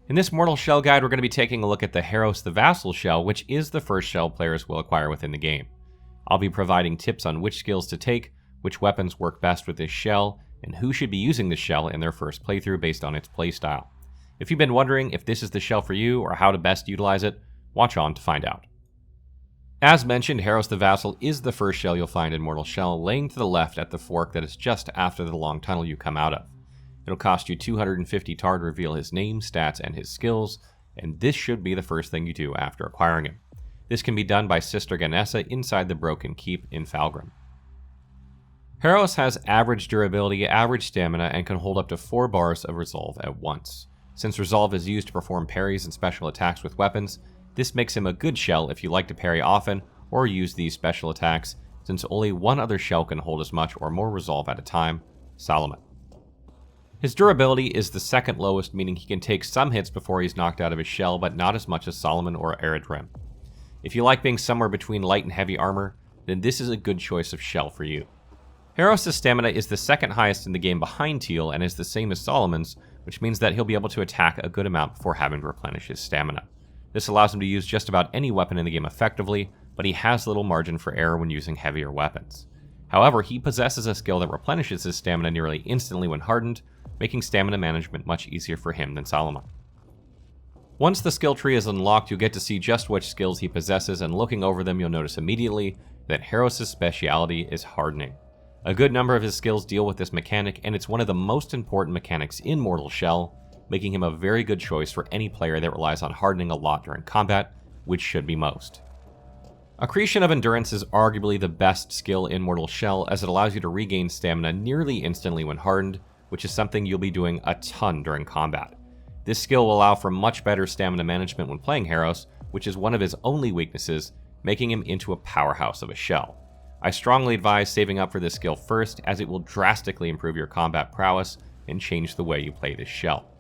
In this Mortal Shell guide, we're going to be taking a look at the Harros the Vassal shell, which is the first shell players will acquire within the game. I'll be providing tips on which skills to take, which weapons work best with this shell, and who should be using this shell in their first playthrough based on its playstyle. If you've been wondering if this is the shell for you or how to best utilize it, watch on to find out. As mentioned, Harros the Vassal is the first shell you'll find in Mortal Shell, laying to the left at the fork that is just after the long tunnel you come out of. It'll cost you 250 tar to reveal his name, stats, and his skills, and this should be the first thing you do after acquiring him. This can be done by Sester Genessa inside the Broken Keep in Fallgrim. Harros has average durability, average stamina, and can hold up to 4 bars of resolve at once. Since resolve is used to perform parries and special attacks with weapons, this makes him a good shell if you like to parry often or use these special attacks, since only one other shell can hold as much or more resolve at a time, Solomon. His durability is the second lowest, meaning he can take some hits before he's knocked out of his shell, but not as much as Solomon or Eredrim. If you like being somewhere between light and heavy armor, then this is a good choice of shell for you. Harros' stamina is the second highest in the game behind Teal and is the same as Solomon's, which means that he'll be able to attack a good amount before having to replenish his stamina. This allows him to use just about any weapon in the game effectively, but he has little margin for error when using heavier weapons. However, he possesses a skill that replenishes his stamina nearly instantly when hardened, making stamina management much easier for him than Solomon. Once the skill tree is unlocked, you'll get to see just which skills he possesses, and looking over them you'll notice immediately that Harros' speciality is hardening. A good number of his skills deal with this mechanic, and it's one of the most important mechanics in Mortal Shell, making him a very good choice for any player that relies on hardening a lot during combat, which should be most. Accretion of Endurance is arguably the best skill in Mortal Shell, as it allows you to regain stamina nearly instantly when hardened, which is something you'll be doing a ton during combat. This skill will allow for much better stamina management when playing Harros, which is one of his only weaknesses, making him into a powerhouse of a shell. I strongly advise saving up for this skill first, as it will drastically improve your combat prowess and change the way you play this shell.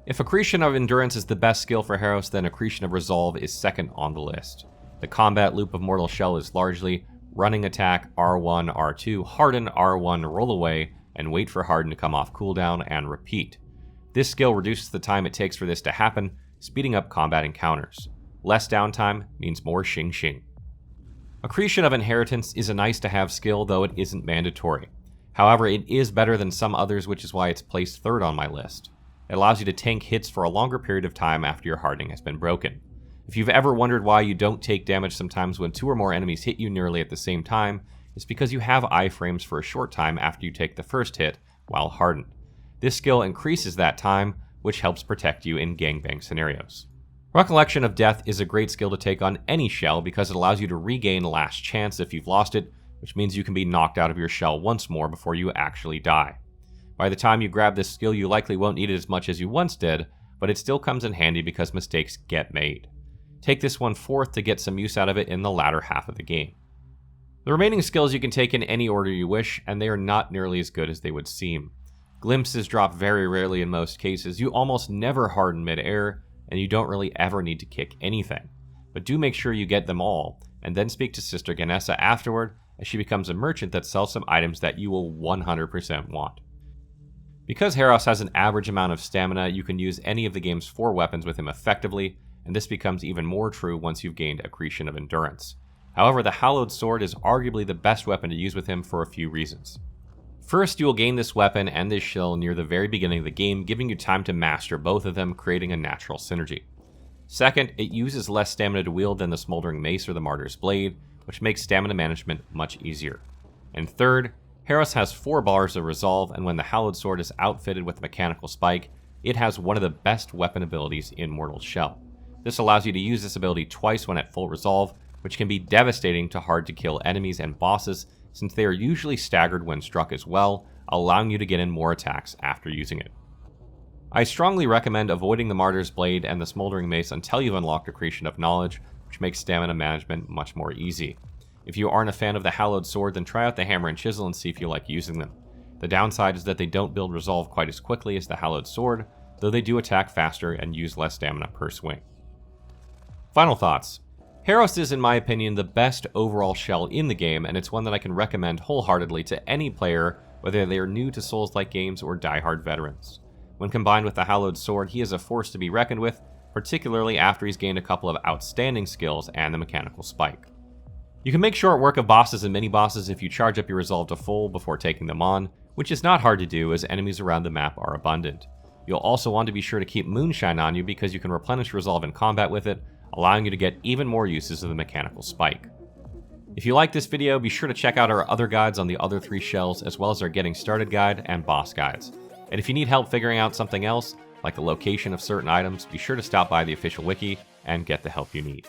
If Accretion of Endurance is the best skill for Harros, then Accretion of Resolve is second on the list. The combat loop of Mortal Shell is largely running attack, R1, R2, harden, R1, roll away, and wait for harden to come off cooldown and repeat. This skill reduces the time it takes for this to happen, speeding up combat encounters. Less downtime means more Xing Xing. Accretion of Inheritance is a nice to have skill, though it isn't mandatory. However, it is better than some others, which is why it's placed third on my list. It allows you to tank hits for a longer period of time after your hardening has been broken. If you've ever wondered why you don't take damage sometimes when 2 or more enemies hit you nearly at the same time, it's because you have iframes for a short time after you take the first hit while hardened. This skill increases that time, which helps protect you in gangbang scenarios. Recollection of Death is a great skill to take on any shell because it allows you to regain last chance if you've lost it, which means you can be knocked out of your shell once more before you actually die. By the time you grab this skill, you likely won't need it as much as you once did, but it still comes in handy because mistakes get made. Take this one fourth to get some use out of it in the latter half of the game. The remaining skills you can take in any order you wish, and they are not nearly as good as they would seem. Glimpses drop very rarely in most cases, you almost never harden mid-air, and you don't really ever need to kick anything. But do make sure you get them all, and then speak to Sester Genessa afterward, as she becomes a merchant that sells some items that you will 100% want. Because Harros has an average amount of stamina, you can use any of the game's 4 weapons with him effectively, and this becomes even more true once you've gained Accretion of Endurance. However, the Hallowed Sword is arguably the best weapon to use with him for a few reasons. First, you will gain this weapon and this shell near the very beginning of the game, giving you time to master both of them, creating a natural synergy. Second, it uses less stamina to wield than the Smoldering Mace or the Martyr's Blade, which makes stamina management much easier. And third, Harros has 4 bars of resolve, and when the Hallowed Sword is outfitted with a mechanical spike, it has one of the best weapon abilities in Mortal Shell. This allows you to use this ability twice when at full resolve, which can be devastating to hard-to-kill enemies and bosses, since they are usually staggered when struck as well, allowing you to get in more attacks after using it. I strongly recommend avoiding the Martyr's Blade and the Smoldering Mace until you've unlocked Accretion of Knowledge, which makes stamina management much more easy. If you aren't a fan of the Hallowed Sword, then try out the Hammer and Chisel and see if you like using them. The downside is that they don't build resolve quite as quickly as the Hallowed Sword, though they do attack faster and use less stamina per swing. Final thoughts. Harros is, in my opinion, the best overall shell in the game, and it's one that I can recommend wholeheartedly to any player, whether they are new to Souls-like games or die-hard veterans. When combined with the Hallowed Sword, he is a force to be reckoned with, particularly after he's gained a couple of outstanding skills and the mechanical spike. You can make short work of bosses and mini-bosses if you charge up your resolve to full before taking them on, which is not hard to do as enemies around the map are abundant. You'll also want to be sure to keep Moonshine on you because you can replenish resolve in combat with it, allowing you to get even more uses of the mechanical spike. If you like this video, be sure to check out our other guides on the other 3 shells, as well as our Getting Started guide and boss guides. And if you need help figuring out something else, like the location of certain items, be sure to stop by the official wiki and get the help you need.